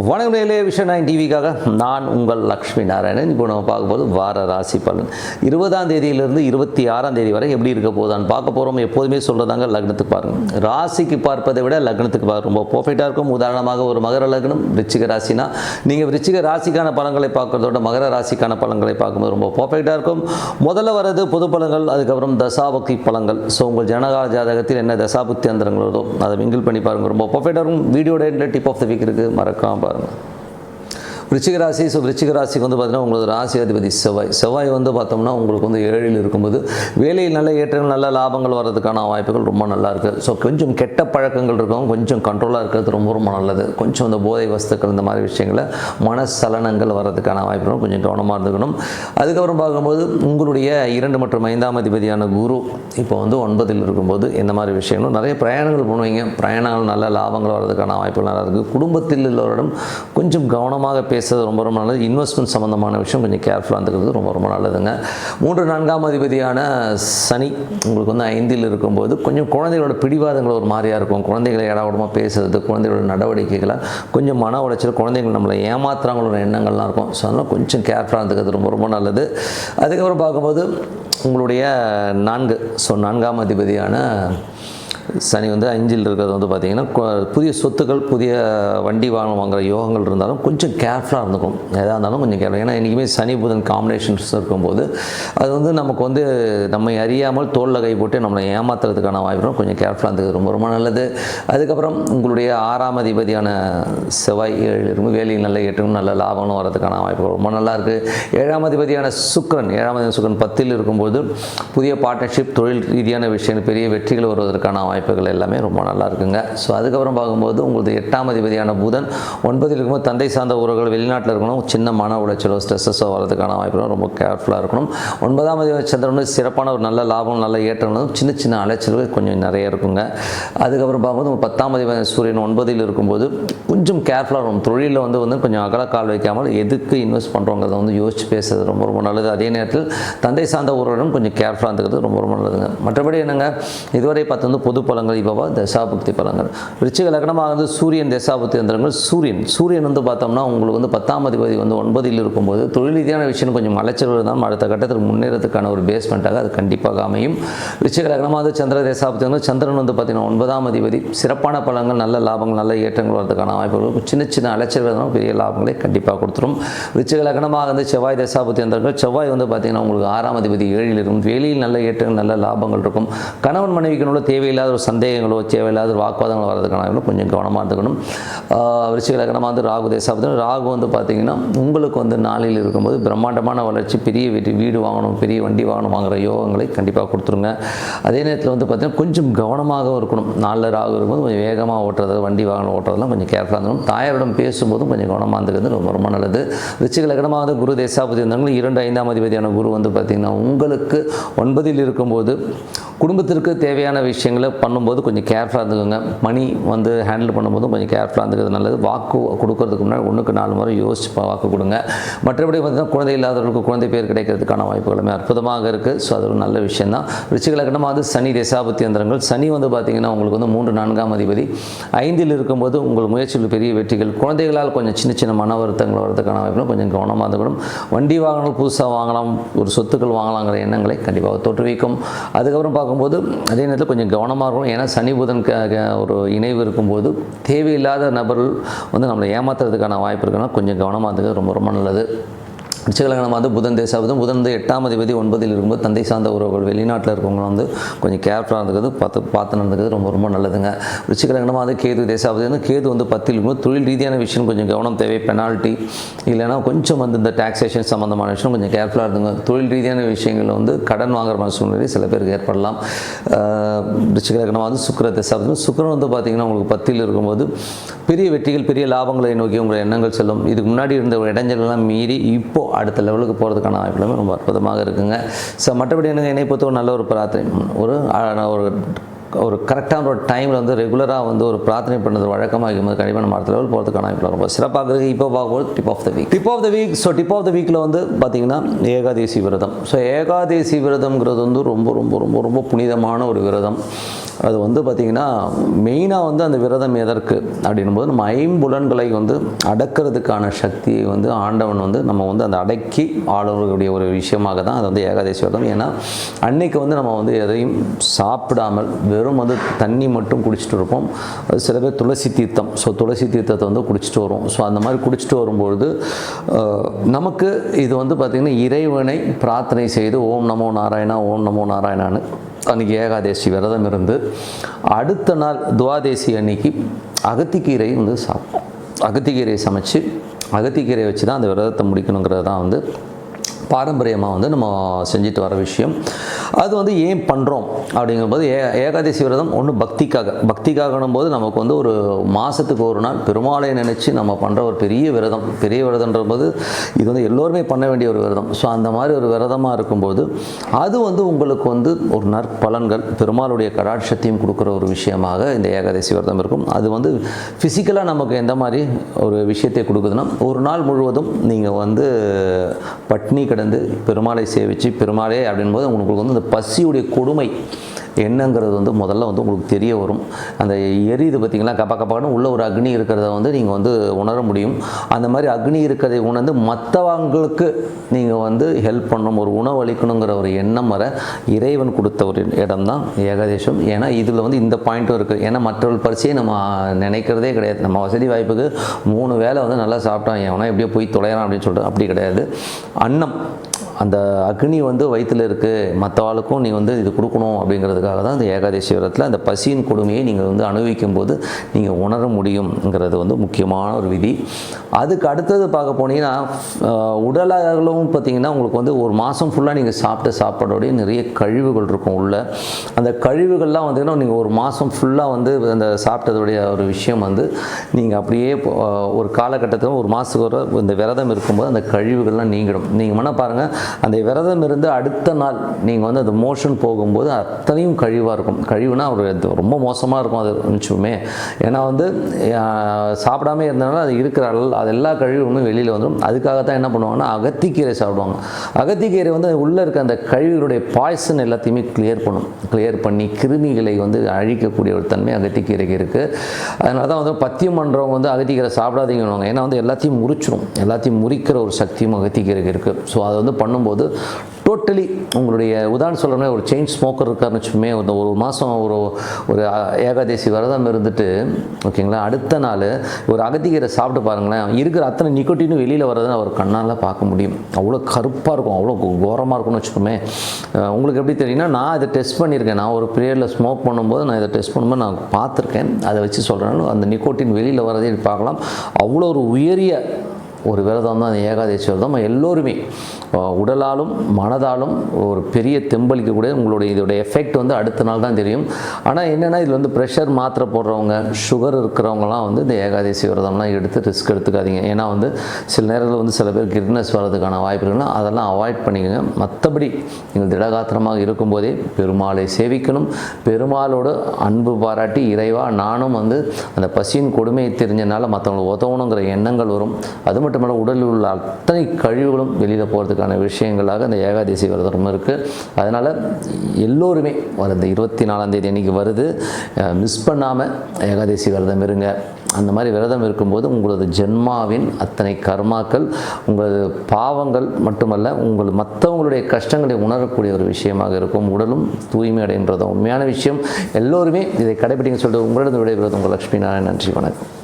வணக்கம் நேயர்களே, விஷன் 9 டிவிக்காக நான் உங்கள் லக்ஷ்மி நாராயணன். இப்போ நம்ம பார்க்கும்போது வார ராசி பலன் 20ஆம் தேதியிலிருந்து 26ஆம் தேதி வரை எப்படி இருக்க போதான்னு பார்க்க போகிறோம். எப்போதுமே சொல்கிறதாங்க, லக்னத்துக்கு பாருங்கள். ராசிக்கு பார்ப்பதை விட லக்னத்துக்கு பார்க்க ரொம்ப பர்ஃபெக்டாக இருக்கும். உதாரணமாக ஒரு மகர லக்னம், விருச்சிக ராசினா நீங்கள் விருச்சிக ராசிக்கான பலன்களை பார்க்குறதோட மகர ராசிக்கான பலன்களை பார்க்கும்போது ரொம்ப பர்ஃபெக்டாக இருக்கும். முதல்ல வர்றது பொது பலன்கள், அதுக்கப்புறம் தசாபக்தி பலன்கள். ஸோ உங்கள் ஜனகால ஜாதகத்தில் என்ன தசாபுக்தி அந்தரங்கள் வருதோ அதை மிங்கிள் பண்ணி பாருங்கள், ரொம்ப பர்ஃபெக்டாக இருக்கும். வீடியோட எண்டில் டிப் ஆஃப் த வீக் இருக்குது, மறக்காம பாருங்கள். விருச்சிக ராசி. ஸோ விருச்சிக ராசிக்கு வந்து பார்த்தீங்கன்னா உங்களுக்கு ராசி அதிபதி செவ்வாய் வந்து பார்த்தோம்னா உங்களுக்கு வந்து 7ல் இருக்கும்போது வேலையில் நல்ல ஏற்றங்கள் நல்ல லாபங்கள் வர்றதுக்கான வாய்ப்புகள் ரொம்ப நல்லா இருக்குது. ஸோ கொஞ்சம் கெட்ட பழக்கங்கள் இருக்கும், கொஞ்சம் கண்ட்ரோலாக இருக்கிறது ரொம்ப ரொம்ப நல்லது. கொஞ்சம் இந்த போதை வஸ்துக்கள் இந்த மாதிரி விஷயங்களை மனசலனங்கள் வர்றதுக்கான வாய்ப்புகள் கொஞ்சம் கவனமாக இருந்துக்கணும். அதுக்கப்புறம் பார்க்கும்போது உங்களுடைய 2 மற்றும் 5ஆம் அதிபதியான குரு இப்போ வந்து 9ல் இருக்கும்போது இந்த மாதிரி விஷயங்களும் நிறைய பிரயாணங்கள் பண்ணுவீங்க. பிரயாணங்கள் நல்ல லாபங்கள் வர்றதுக்கான வாய்ப்புகள் நல்லா இருக்குது. குடும்பத்தில் உள்ளவரிடம் கொஞ்சம் கவனமாக பேசுறது ரொம்ப ரொம்ப நல்லது. இன்வெஸ்ட்மெண்ட் சம்மந்தமான விஷயம் கொஞ்சம் கேர்ஃபுல்லாக இருந்துக்கிறது ரொம்ப ரொம்ப நல்லதுங்க. 3, 4ஆம் அதிபதியான சனி உங்களுக்கு வந்து 5ல் இருக்கும்போது கொஞ்சம் குழந்தைகளோட பிடிவாதங்கள் ஒரு மாதிரியாக இருக்கும். குழந்தைகளை இடவிடமாக பேசுறது, குழந்தைகளோட நடவடிக்கைகளை கொஞ்சம் மன உளைச்சல், குழந்தைகள் நம்மளை ஏமாத்துறாங்களோட எண்ணங்கள்லாம் இருக்கும். ஸோ அதனால் கொஞ்சம் கேர்ஃபுல்லாக இருந்துக்கிறது ரொம்ப ரொம்ப நல்லது. அதுக்கப்புறம் பார்க்கும்போது உங்களுடைய 4ஆம் அதிபதியான சனி வந்து 5ல் இருக்கிறது வந்து பார்த்திங்கன்னா புதிய சொத்துக்கள், புதிய வண்டி வாங்குற யோகங்கள் இருந்தாலும் கொஞ்சம் கேர்ஃபுல்லாக இருந்துக்கும். எதாக இருந்தாலும் கொஞ்சம் கேர்ஃபுல்லாக. ஏன்னா இன்றைக்குமே சனி புதன் காம்பினேஷன்ஸ் இருக்கும்போது அது வந்து நமக்கு வந்து நம்மை அறியாமல் தோளில் கை போட்டு நம்மளை ஏமாத்துறதுக்கான வாய்ப்பும் கொஞ்சம் கேர்ஃபுல்லாக இருந்தது ரொம்ப ரொம்ப நல்லது. அதுக்கப்புறம் உங்களுடைய 6ஆம் அதிபதியான செவ்வாய் 7ல் இருக்கும், வேலையில் நல்ல ஏற்றமும் நல்ல லாபங்களும் வரதுக்கான வாய்ப்புகள் ரொம்ப நல்லா இருக்குது. 7ஆம் அதிபதியான சுக்கிரன் 10ல் இருக்கும்போது புதிய பார்ட்னர்ஷிப், தொழில் ரீதியான விஷயங்கள், பெரிய வெற்றிகள் வருவதற்கான வாய்ப்புகள் எல்லாமே ரொம்ப நல்லா இருக்குங்க. ஸோ அதுக்கப்புறம் பார்க்கும்போது உங்களுக்கு 8ஆம் அதிபதியான புதன் 9ல் இருக்கும்போது தந்தை சார்ந்த உறவுகள் வெளிநாட்டில் இருக்கணும், சின்ன மன உளைச்சலோ ஸ்ட்ரெஸ்ஸோ வரதுக்கான வாய்ப்புகளும் ரொம்ப கேர்ஃபுல்லாக இருக்கணும். 9ஆம் அதிபதி சந்திரன் சிறப்பான ஒரு நல்ல லாபம் நல்ல ஏற்றங்களும் சின்ன சின்ன அலைச்சல்கள் கொஞ்சம் நிறைய இருக்குங்க. அதுக்கப்புறம் பார்க்கும்போது 10ஆம் அதிபதி சூரியன் 9ல் இருக்கும்போது கொஞ்சம் கேர்ஃபுல்லாக இருக்கும். தொழிலில் வந்து கொஞ்சம் அகலக்கால் வைக்காமல் எதுக்கு இன்வெஸ்ட் பண்ணுறோங்கிறத வந்து யோசிச்சு பேசுறது ரொம்ப ரொம்ப நல்லது. அதே நேரத்தில் தந்தை சார்ந்த உறவுடன் கொஞ்சம் கேர்ஃபுல்லாக இருந்துக்கிறது ரொம்ப ரொம்ப நல்லதுங்க. மற்றபடி என்னங்க, இதுவரை பார்த்து வந்து பொது பலன்கள், இப்போ தசாபுக்தி பலன்கள். விருச்சிக லக்னமாக வந்து சூரியன் தசாபுக்தி அந்தரங்கள். சூரியன் வந்து பார்த்தோம்னா உங்களுக்கு வந்து 10ஆம் அதிபதி வந்து 9ல் இருக்கும்போது தொழில் ரீதியான விஷயம் கொஞ்சம் அலைச்சல் இருந்தாலும் அடுத்த கட்டத்தில் முன்னேறதுக்கான ஒரு பேஸ்மெண்ட்டாக அது கண்டிப்பாக அமையும். விருச்சிக லக்னமாக சந்திர தசாபுக்தி வந்து சந்திரன் வந்து பார்த்தீங்கன்னா 9ஆம் அதிபதி சிறப்பான பலன்கள், நல்ல லாபங்கள், நல்ல ஏற்றங்கள் வரதுக்கான வாய்ப்புகள், சின்ன சின்ன அலைச்சல் இருந்தாலும் பெரிய லாபங்களை கண்டிப்பாக கொடுத்துரும். விருச்சிக லக்னமாக வந்து செவ்வாய் தசாபுக்தி அந்தரங்கள். செவ்வாய் வந்து பார்த்தீங்கன்னா உங்களுக்கு 6ஆம் அதிபதி 7ல் இருக்கும், வேலையில் நல்ல ஏற்றங்கள் நல்ல லாபங்கள் இருக்கும். கணவன் மனைவிக்கு தேவையில்லாத ஒரு சந்தேகங்களோ தேவையில்லாத வாக்குவாதங்கள் வர்றதுக்கான கொஞ்சம் கவனமாக இருந்துக்கணும். விருச்சிக லக்னமாக வந்து ராகு தசாபுக்தி. ராகு வந்து பார்த்திங்கன்னா உங்களுக்கு வந்து 4ல் இருக்கும்போது பிரம்மாண்டமான வளர்ச்சி, பெரிய வீடு வாங்கணும், பெரிய வண்டி வாங்கணும் வாங்குகிற யோகங்களை கண்டிப்பாக கொடுத்துருங்க. அதே நேரத்தில் வந்து பார்த்திங்கன்னா கொஞ்சம் கவனமாகவும் இருக்கணும். 4ல் ராகு இருக்கும்போது கொஞ்சம் வேகமாக ஓட்டுறது, வண்டி வாகனம் ஓட்டுறதுலாம் கொஞ்சம் கேர்ஃபுல்லாக இருக்கணும். தாயாரிடம் பேசும்போதும் கொஞ்சம் கவனமாக இருந்துக்கிறது ரொம்ப ரொம்ப நல்லது. விருச்சிக லக்னமாக வந்து குரு தசாபுக்தி இருந்தாலும் 2, 5ஆம் அதிபதியான குரு வந்து பார்த்திங்கன்னா உங்களுக்கு 9ல் இருக்கும்போது குடும்பத்திற்கு தேவையான விஷயங்களை பண்ணும்போது கொஞ்சம் கேர்ஃபுல்லாக இருந்துக்கோங்க. மணி வந்து ஹேண்டில் பண்ணும்போதும் கொஞ்சம் கேர்ஃபுல்லாக இருந்துக்கிறது நல்லது. வாக்கு கொடுக்கறதுக்கு முன்னாடி 1க்கு 4 முறை யோசிச்சு வாக்கு கொடுங்க. மற்றபடி பார்த்திங்கன்னா குழந்தை இல்லாதவர்களுக்கு குழந்தை பேர் கிடைக்கிறதுக்கான வாய்ப்புகளுமே அற்புதமாக இருக்குது. ஸோ அது ஒரு நல்ல விஷயம் தான். விருச்சிக லக்னமாக வந்து சனி தசாபுக்தி அந்தரங்கள். சனி வந்து பார்த்திங்கன்னா உங்களுக்கு வந்து 3, 4ஆம் அதிபதி 5ல் இருக்கும்போது உங்கள் முயற்சிகள் பெரிய வெற்றிகள், குழந்தைகளால் கொஞ்சம் சின்ன சின்ன மன வருத்தங்கள் வரதுக்கான வாய்ப்புகளும் கொஞ்சம் கவனமாக இருந்துக்கணும். வண்டி வாகனங்கள் புதுசாக வாங்கலாம், ஒரு சொத்துக்கள் வாங்கலாங்கிற எண்ணங்களை கண்டிப்பாக தோற்றுவிக்கும். அதுக்கப்புறம் பார்க்கும்போது அதே நேரத்தில் கொஞ்சம் கவனமாக இருக்கும். ஏன்னா சனி புதன் ஒரு இணைவு இருக்கும்போது தேவையில்லாத நபர்கள் வந்து நம்மளை ஏமாத்துறதுக்கான வாய்ப்பு இருக்குன்னா கொஞ்சம் கவனமாக இருந்தது ரொம்ப ரொம்ப நல்லது. விருச்சிக லக்னமாக வந்து புதன் தசாபுக்தி. புதன் வந்து 8ஆம் அதிபதி 9ல் இருக்கும்போது தந்தை சார்ந்த உறவுகள் வெளிநாட்டில் இருக்கவங்க வந்து கொஞ்சம் கேர்ஃபுல்லாக இருந்துக்கிறது பார்த்து நடந்துக்கிறது ரொம்ப ரொம்ப நல்லதுங்க. விருச்சிக லக்னமாக வந்து கேது தசாபுக்தி வந்து கேது வந்து 10ல் இருக்கும்போது தொழில் ரீதியான விஷயம் கொஞ்சம் கவனம் தேவை. பெனால்ட்டி இல்லைனா கொஞ்சம் வந்து இந்த டாக்ஸேஷன் சம்மந்தமான விஷயம் கொஞ்சம் கேர்ஃபுல்லாக இருந்துங்க. தொழில் ரீதியான விஷயங்கள் வந்து கடன் வாங்குற மாதிரி சூழ்நிலை சில பேருக்கு ஏற்படலாம். விருச்சிக லக்னமாக வந்து சுக்கிர தசாபுக்தி. சுக்கிரன் வந்து பார்த்திங்கன்னா உங்களுக்கு 10ல் இருக்கும்போது பெரிய வெற்றிகள் பெரிய லாபங்களை நோக்கி உங்கள் எண்ணங்கள் செல்லும். இதுக்கு முன்னாடி இருந்த இடைஞ்சலெல்லாம் மீறி இப்போது அடுத்த லெவலுக்கு போகிறதுக்கான வாய்ப்புகளுமே ரொம்ப அற்புதமாக இருக்குங்க. ஸோ மற்றபடி என்னை பொறுத்த ஒரு நல்ல ஒரு பிரார்த்தனை, ஒரு கரெக்டான ஒரு டைமில் வந்து ரெகுலராக வந்து ஒரு பிரார்த்தனை பண்ணுறது வழக்கமாக இருக்கும்போது கண்டிப்பாக நம்ம அடுத்த லெவல் போகிறதுக்கான வாய்ப்புகள் ரொம்ப சிறப்பாக இருக்குது. இப்போ பார்க்கும்போது tip of the week. So tip of the வீக்கில் வந்து பார்த்திங்கன்னா ஏகாதேசி விரதம். ஸோ ஏகாதேசி விரதம்ங்கிறது வந்து ரொம்ப ரொம்ப ரொம்ப ரொம்ப புனிதமான ஒரு விரதம். அது வந்து பார்த்திங்கன்னா மெயினாக வந்து அந்த விரதம் எதற்கு அப்படின்னும்போது நம்ம ஐம்புலன்களை வந்து அடக்கிறதுக்கான சக்தியை வந்து ஆண்டவன் வந்து நம்ம வந்து அந்த அடக்கி ஆளுடைய ஒரு விஷயமாக தான் அது வந்து ஏகாதசி விரதம். ஏன்னா அன்னைக்கு வந்து நம்ம வந்து எதையும் சாப்பிடாமல் வெறும் வந்து தண்ணி மட்டும் குடிச்சிட்டு இருப்போம். சில பேர் துளசி தீர்த்தம், ஸோ துளசி தீர்த்தத்தை வந்து குடிச்சிட்டு வரும். ஸோ அந்த மாதிரி குடிச்சிட்டு வரும்பொழுது நமக்கு இது வந்து பார்த்திங்கன்னா இறைவனை பிரார்த்தனை செய்து ஓம் நமோ நாராயணா ஓம் நமோ நாராயணான்னு அன்றைக்கி ஏகாதசி விரதம் இருந்து அடுத்த நாள் துவாதேசி அன்னைக்கு அகத்திக்கீரை வந்து அகத்திக்கீரையை சமைச்சு அகத்திக்கீரையை வச்சு தான் அந்த விரதத்தை முடிக்கணுங்கிறது தான் வந்து பாரம்பரியமாக வந்து நம்ம செஞ்சுட்டு வர விஷயம். அது வந்து ஏன் பண்ணுறோம் அப்படிங்கும்போது ஏகாதசி விரதம் ஒன்று பக்திக்காகணும் போது நமக்கு வந்து ஒரு மாதத்துக்கு ஒரு நாள் பெருமாளை நினச்சி நம்ம பண்ணுற ஒரு பெரிய விரதன்ற போது இது வந்து எல்லோருமே பண்ண வேண்டிய ஒரு விரதம். ஸோ அந்த மாதிரி ஒரு விரதமாக இருக்கும்போது அது வந்து உங்களுக்கு வந்து ஒரு நற்பலன்கள் பெருமாளுடைய கடாட்சத்தையும் கொடுக்குற ஒரு விஷயமாக இந்த ஏகாதசி விரதம் இருக்கும். அது வந்து ஃபிசிக்கலாக நமக்கு எந்த மாதிரி ஒரு விஷயத்தை கொடுக்குதுன்னா ஒரு நாள் முழுவதும் நீங்கள் வந்து பட்னி கிடந்து பெருமாளை சேவிச்சு பெருமாளே அப்படின்போது உங்களுக்கு வந்து அந்த பசியுடைய கொடுமை என்னங்கிறது வந்து முதல்ல வந்து உங்களுக்கு தெரிய வரும். அந்த எரியுது பார்த்திங்களா, கப்பான்னு உள்ள ஒரு அக்னி இருக்கிறத வந்து நீங்கள் வந்து உணர முடியும். அந்த மாதிரி அக்னி இருக்கிறதை உணர்ந்து மற்றவங்களுக்கு நீங்கள் வந்து ஹெல்ப் பண்ணணும், ஒரு உணவு அளிக்கணுங்கிற ஒரு எண்ணம் வர இறைவன் கொடுத்த ஒரு இடம் தான் ஏகாதேசம். ஏன்னா இதில் வந்து இந்த பாயிண்ட்டும் இருக்குது. ஏன்னா மற்றவர்கள் பரிசையை நம்ம நினைக்கிறதே கிடையாது. நம்ம வசதி வாய்ப்புக்கு 3 வேளை வந்து நல்லா சாப்பிட்டான் ஏன்னா எப்படியோ போய் தொலைகிறான் அப்படின்னு சொல்லிட்டு அப்படி கிடையாது. அன்னம் அந்த அக்னி வந்து வயிற்றில் இருக்குது, மற்றவாளுக்கும் நீ வந்து இது கொடுக்கணும் அப்படிங்கிறதுக்காக தான் இந்த ஏகாதசி விரதத்தில் அந்த பசியின் கொடுமையை நீங்கள் வந்து அனுபவிக்கும் போது நீங்கள் உணர முடியுங்கிறது வந்து முக்கியமான ஒரு விதி. அதுக்கு அடுத்தது பார்க்க போனீங்கன்னா உடலும் பார்த்திங்கன்னா உங்களுக்கு வந்து ஒரு மாதம் ஃபுல்லாக நீங்கள் சாப்பிட்ட சாப்பாடோடைய நிறைய கழிவுகள் இருக்கும் உள்ள. அந்த கழிவுகள்லாம் வந்துன்னா நீங்கள் ஒரு மாதம் ஃபுல்லாக வந்து அந்த சாப்பிட்டதுடைய ஒரு விஷயம் வந்து நீங்கள் அப்படியே ஒரு காலகட்டத்தில் ஒரு மாதத்துக்கு ஒரு இந்த விரதம் இருக்கும்போது அந்த கழிவுகள்லாம் நீங்கிடும். நீங்கள் வேணால் பாருங்கள், அந்த விரதம் இருந்து அடுத்த நாள் நீங்கள் வந்து அது மோஷன் போகும்போது அத்தனையும் கழிவாக இருக்கும். கழிவுனா ஒரு ரொம்ப மோசமாக இருக்கும் அது நினச்சுமே. ஏன்னா வந்து சாப்பிடாமே இருந்தனால அது இருக்கிற அது எல்லா கழிவும் வெளியில் வந்துடும். அதுக்காகத்தான் என்ன பண்ணுவாங்கன்னா அகத்திக்கீரை சாப்பிடுவாங்க. அகத்திக்கீரை வந்து உள்ளே இருக்க அந்த கழிவுகளுடைய பாய்சன் எல்லாத்தையுமே கிளியர் பண்ணி கிருமிகளை வந்து அழிக்கக்கூடிய ஒரு தன்மை அகத்திக்கீரைக்கு இருக்குது. அதனால தான் வந்து பத்தியம் பண்ணுறவங்க வந்து அகத்திக்கீரை சாப்பிடாதீங்கன்னு. ஏன்னா வந்து எல்லாத்தையும் முறிச்சிடும், எல்லாத்தையும் முறிக்கிற ஒரு சக்தியும் அகத்திக்கீரைக்கு இருக்குது. ஸோ அதை வந்து பண்ணும்போது டோட்டலி உங்களுடைய உதாரணம் சொல்கிறோம்னா ஒரு செயின் ஸ்மோக்கர் இருக்காருன்னு வச்சுக்கோமே, ஒரு மாதம் ஒரு ஏகாதசி விரதம் இருந்துட்டு ஓகேங்களா, அடுத்த நாள் ஒரு அகத்திக்கீரை சாப்பிட்டு பாருங்களேன், இருக்கிற அத்தனை நிக்கோட்டினும் வெளியில் வர்றதுன்னு அவர் கண்ணால் பார்க்க முடியும். அவ்வளோ கருப்பாக இருக்கும், அவ்வளோ கோரமாக இருக்கும்னு வச்சுக்கோமே. உங்களுக்கு எப்படி தெரியும்னா, நான் இதை டெஸ்ட் பண்ணியிருக்கேன். நான் ஒரு பீரியடில் ஸ்மோக் பண்ணும்போது நான் இதை டெஸ்ட் பண்ணும்போது நான் பார்த்துருக்கேன். அதை வச்சு சொல்கிறேன், அந்த நிக்கோட்டின் வெளியில் வர்றதே பார்க்கலாம். அவ்வளோ ஒரு உயரிய ஒரு விரதம் தான் அந்த ஏகாதசி விரதம். எல்லோருமே உடலாலும் மனதாலும் ஒரு பெரிய தெம்பளிக்கக்கூடிய உங்களுடைய இதோட எஃபெக்ட் வந்து அடுத்த நாள் தான் தெரியும். ஆனால் என்னென்னா இதில் வந்து ப்ரெஷர் மாத்திரை போடுறவங்க, சுகர் இருக்கிறவங்கலாம் வந்து இந்த ஏகாதசி விரதம்லாம் எடுத்து ரிஸ்க் எடுத்துக்காதீங்க. ஏன்னா வந்து சில நேரத்தில் வந்து சில பேர் கிட்னஸ் வர்றதுக்கான வாய்ப்பு இருக்குன்னா அதெல்லாம் அவாய்ட் பண்ணிக்கோங்க. மற்றபடி நீங்கள் திடகாத்திரமாக இருக்கும்போதே பெருமாளை சேவிக்கணும், பெருமாளோடு அன்பு பாராட்டி இறைவா நானும் வந்து அந்த பசியின் கொடுமையை தெரிஞ்சனால மற்றவங்களுக்கு உதவணுங்கிற எண்ணங்கள் வரும். அது மட்டுமல்ல உடலில் உள்ள அத்தனை கழிவுகளும் வெளியில் போகிறதுக்கான விஷயங்களாக அந்த ஏகாதசி விரதம் இருக்குது. அதனால் எல்லோருமே இந்த 24ஆம் தேதி அன்றைக்கி வருது, மிஸ் பண்ணாமல் ஏகாதசி விரதம் இருங்க. அந்த மாதிரி விரதம் இருக்கும்போது உங்களது ஜென்மாவின் அத்தனை கர்மாக்கள், உங்களது பாவங்கள் மட்டுமல்ல மற்றவங்களுடைய கஷ்டங்களை உணரக்கூடிய ஒரு விஷயமாக இருக்கும். உடலும் தூய்மை அடைகின்றது உண்மையான விஷயம். எல்லோருமே இதை கடைபிடிங்க சொல்லிட்டு உங்களிடம் விடைபெறுவது உங்கள் லட்சுமி நாராயணன். நன்றி, வணக்கம்.